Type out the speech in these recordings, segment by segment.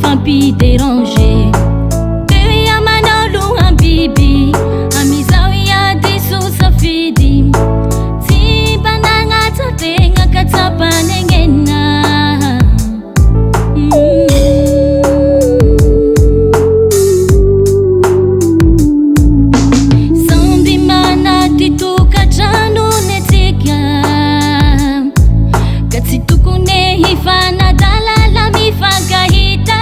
mifampidéranger. Teo ia manao lohan biby amizao ia diso safidy. Tsy mba nagnatsapegna ka tsapanegnena. Samby manaty tokantrano netsika ka tsy tokony hifanadalala mifankahita.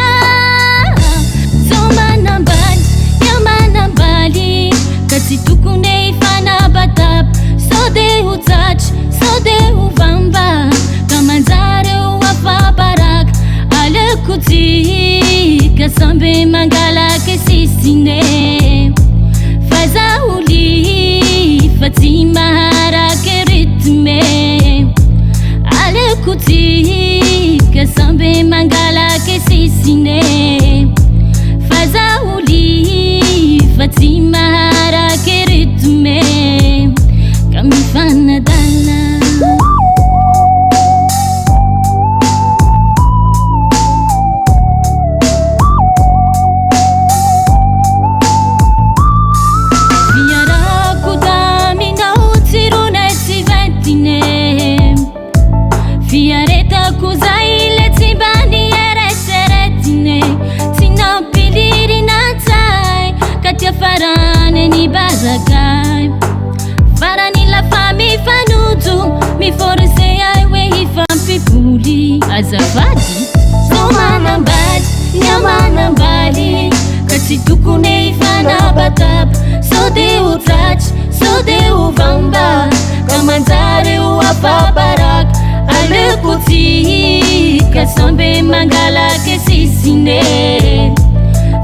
Zao manambaly ia manambaly ka tsy tokony hifanabataba. Sao de ho tsatry sao de ho vamba ka manjary ho afabaraka. Aleko tsika samby mangalaky sisine. Fa zaho lifa tsy maharaky rythme. Aleko tsika samby mangalaky sisine. Fa zaho lifa tsy maharaky rythme ka mifanadala. Fiarako taminao tsirona tsy ventine. Fiaretako zay le tsy mba nieretseretine. Tsy nampiliry natsay ka tia farany ny barakay. Farany lafa mifanojo miforse ay hoe hifampipoly. Azafady zao manambaly ia manambaly ka tsy tokony hifanabataba. Sao de ho tsatry sao de ho vamba ka manjary ho afabaraka. Aleko tsika samby mangalaky sisine.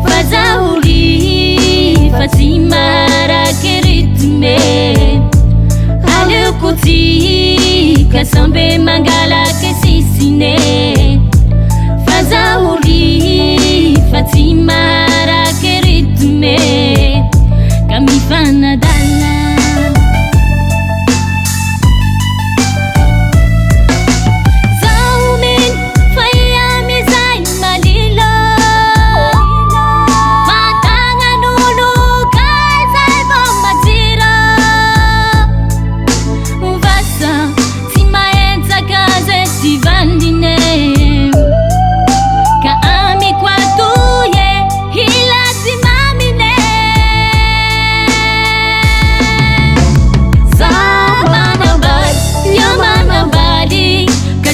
Fa zaho lifa tsy maharaky rythme. Aleko tsika samby mangalaky sisine. Fa zaho lifa tsy maharaky rythme ka mifanadala.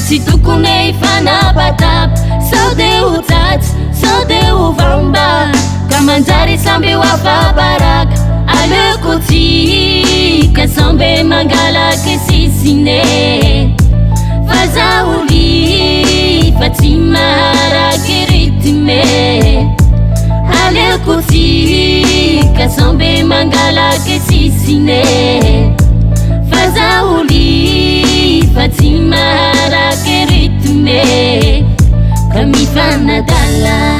Tsy tokony hifanabataba. Sao de ho tsatry sao de ho vamba ka manjary samby ho afabaraka. Aleko tsika samby mangalaky sisine. Fa zaho lifa tsy maharaky rythme. Aleko tsika samby mangalaky sisine. Fa zaho lifa tsy maharaky rythme ka mifanadala.